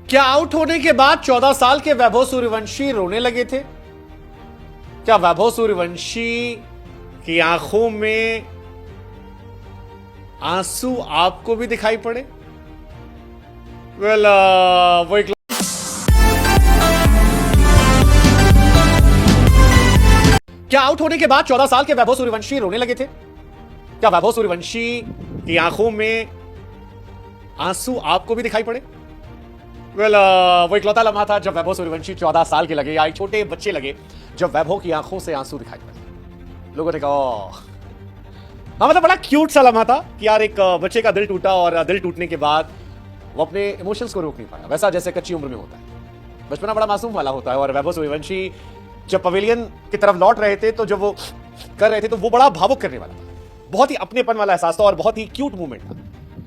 क्या आउट होने के बाद 14 साल के वैभव सूर्यवंशी रोने लगे थे? क्या वैभव सूर्यवंशी की आंखों में आंसू आपको भी दिखाई पड़े? वो एक क्या आउट होने के बाद 14 साल के वैभव सूर्यवंशी रोने लगे थे? क्या वैभव सूर्यवंशी की आंखों में आंसू आपको भी दिखाई पड़े? वो इकलौता लम्हा था जब वैभव सूर्यवंशी 14 साल के लगे या एक छोटे बच्चे लगे जब वैभव की आंखों से आंसू दिखाई पड़े। लोगों ने कहा हाँ, मतलब बड़ा क्यूट सा लम्हा था कि यार एक बच्चे का दिल टूटा और दिल टूटने के बाद वो अपने इमोशंस को रोक नहीं पाया, वैसा जैसे कच्ची उम्र में होता है। बचपना बड़ा मासूम वाला होता है और वैभव सूर्यवंशी जब पवेलियन की तरफ लौट रहे थे तो जब वो कर रहे थे तो वो बड़ा भावुक करने वाला था, बहुत ही अपनेपन वाला एहसास था और बहुत ही क्यूट मूवमेंट था,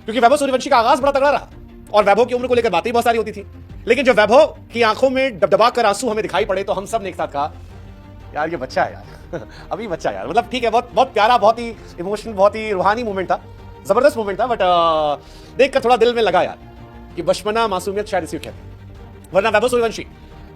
क्योंकि वैभव सूर्यवंशी का आगाज बड़ा तगड़ा रहा और वैभव की उम्र को लेकर बातें बहुत सारी होती थी। लेकिन जब वैभव की आंखों में डबडबा कर आंसू हमें दिखाई पड़े तो हम सब ने एक साथ कहा यार ये बच्चा है यार अभी बच्चा है यार, मतलब ठीक है, बहुत बहुत प्यारा, बहुत ही इमोशनल, बहुत ही रूहानी मूवमेंट था, जबरदस्त मूवमेंट था। बट देखकर थोड़ा दिल में लगा यार कि बचपना मासूमियत शायद इसी कहते हैं। वरना वैभव सूर्यवंशी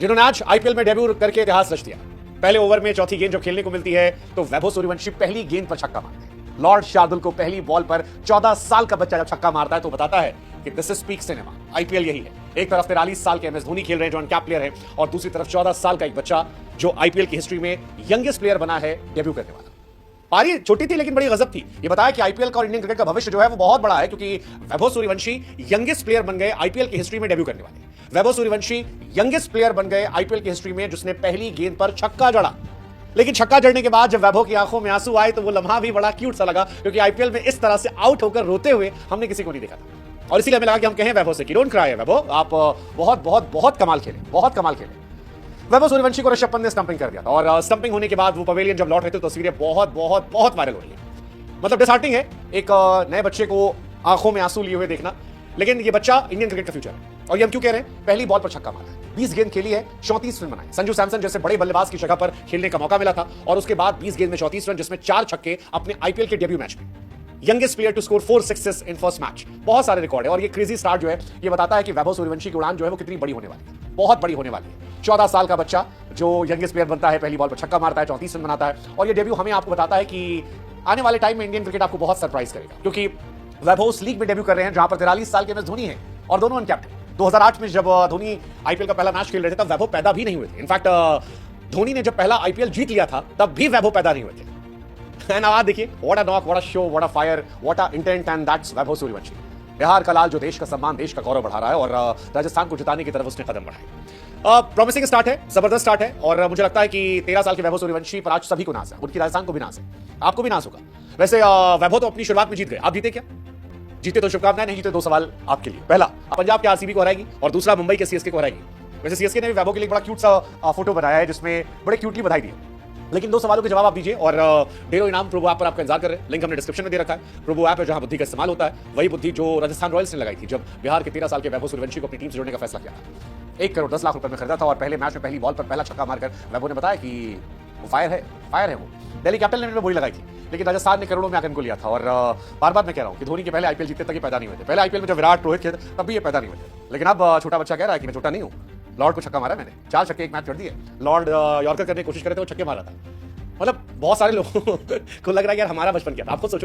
जिन्होंने आज आईपीएल में डेब्यू करके इतिहास रच दिया, पहले ओवर में चौथी गेंद जब खेलने को मिलती है तो वैभव सूर्यवंशी पहली गेंद पर छक्का मारते हैं। लॉर्ड शार्दुल को पहली बॉल पर 14 साल का बच्चा जब छक्का मारता है तो बताता है कि this is peak cinema. IPL यही है, एक तरफ 43 साल के एमएस धोनी खेल रहे हैं जो अनकैप्ड प्लेयर है और दूसरी तरफ 14 साल का एक बच्चा जो आईपीएल की हिस्ट्री में यंगेस्ट प्लेयर बना है डेब्यू करने वाला। पारी छोटी थी लेकिन बड़ी गजब थी। ये बताया कि आईपीएल का और इंडियन क्रिकेट का भविष्य जो है वो बहुत बड़ा है, क्योंकि वैभव सूर्यवंशी यंगेस्ट प्लेयर बन गए आईपीएल की हिस्ट्री में डेब्यू करने वाले। वैभव सूर्यवंशी यंगेस्ट प्लेयर बन गए आईपीएल की हिस्ट्री में जिसने पहली गेंद पर छक्का जड़ा। लेकिन छक्का जड़ने के बाद जब वैभव की आंखों में आंसू आए तो वो लम्हा भी बड़ा क्यूट सा लगा, क्योंकि आईपीएल में इस तरह से आउट होकर रोते हुए हमने किसी को नहीं देखा था। और इसीलिए हमें लगा कि हम कहें वैभव से कि डोंट क्राई वैभव, आप बहुत बहुत बहुत कमाल खेले, बहुत कमाल खेले। वैभव सूर्यवंशी को ऋषभ पंत ने स्टंपिंग कर दिया था और स्टंपिंग होने के बाद वो पवेलियन जब लौट रहे थे तो तस्वीरें बहुत बहुत बहुत वायरल हो रही है। मतलब डिसहार्टनिंग है एक नए बच्चे को आंखों में आंसू लिए हुए देखना, लेकिन ये बच्चा इंडियन क्रिकेट का फ्यूचर है। और ये हम क्यों कह रहे हैं? पहली बॉल पर छक्का मारा है, 20 गेंद खेली है, 34 रन बनाए। संजू सैमसन जैसे बड़े बल्लेबाज की जगह पर खेलने का मौका मिला था और उसके बाद 20 गेंद में 34 रन, जिसमें 4 छक्के अपने आईपीएल के डेब्यू मैच में। Youngest player to score 4 sixes in first match. बहुत सारे रिकॉर्ड है और ये क्रेजी स्टार्ट जो है ये बताता है कि वैभव सूर्यवंशी की उड़ान जो है वो कितनी बड़ी होने वाली है, बहुत बड़ी होने वाली है। 14 साल का बच्चा जो यंगेस्ट प्लेयर बनता है, पहली बॉल पर छक्का मारता है, 34 रन बनाता है और ये डेब्यू हमें आपको बताता है कि आने वाले टाइम में इंडियन क्रिकेट आपको बहुत सरप्राइज करेगा, क्योंकि वैभव उस लीग में डेब्यू कर रहे हैं जहां पर 43 साल के एमएस धोनी है और दोनों अनकैप्ड। 2008 में जब धोनी आईपीएल का पहला मैच खेल रहे थे तब वैभव पैदा भी नहीं हुए थे। इनफैक्ट धोनी ने जब पहला आईपीएल जीत लिया था तब भी वैभव पैदा नहीं हुए थे। एंड आवाज देखिए, what a knock, what a show, what a fire, what an intent, and that's Vaibhav Suryavanshi. Bihar का लाल जो देश का सम्मान, देश का गौरव बढ़ा रहा है और राजस्थान को जिताने की तरफ उसने कदम बढ़ाए। प्रॉमिसिंग स्टार्ट है, जबरदस्त स्टार्ट है और मुझे लगता है कि 13 साल के वैभव सूर्यवंशी पर आज सभी को नाज है, उनकी राजस्थान को भी नाज है, आपको भी नाज होगा। वैसे वैभव तो अपनी शुरुआत में जीत गए, आप जीते क्या? जीते तो शुभकामनाएं, नहीं जीते 2 सवाल आपके लिए। पहला, पंजाब के आरसीबी को हराएगी और दूसरा मुंबई के सीएसके को हराएगी। वैसे सीएसके ने भी वैभव के लिए बड़ा क्यूट सा फोटो बनाया है जिसमें बड़े क्यूटली बधाई दी। लेकिन 2 सवालों के जवाब आप दीजिए और ढेरों इनाम प्रोबो ऐप पर आपका इंतजार कर रहे हैं। लिंक हमने डिस्क्रिप्शन में दे रखा है। प्रोबो ऐप है जहां बुद्धि का इस्तेमाल होता है, वही बुद्धि जो राजस्थान रॉयल्स ने लगाई थी जब बिहार के 13 साल के वैभव सूर्यवंशी को अपनी टीम से जोड़ने का फैसला किया था। 1 करोड़ 10 लाख रुपए में खरीदा था और पहले मैच में पहली बॉल पर पहला छक्का मारकर वैभव ने बताया कि वो फायर है वो। दिल्ली कैपिटल ने बोली लगाई थी लेकिन राजस्थान ने करोड़ों में आकर इनको लिया था। और बार बार मैं कह रहा हूं कि धोनी के पहले आईपीएल जीतते तक ये पैदा नहीं हुए थे। पहले आईपीएल में जब विराट रोहित थे तब भी ये पैदा नहीं हुए थे। लेकिन अब छोटा बच्चा कह रहा है कि मैं छोटा नहीं हूं, लॉर्ड को छक्का मारा मैंने, 4 छक्के एक मैच कर दिए। लॉर्ड यॉर्कर करने की कोशिश करे थे, वो छक्के मारा था। मतलब बहुत सारे लोगों को लग रहा है यार हमारा बचपन क्या था। आपको सोचो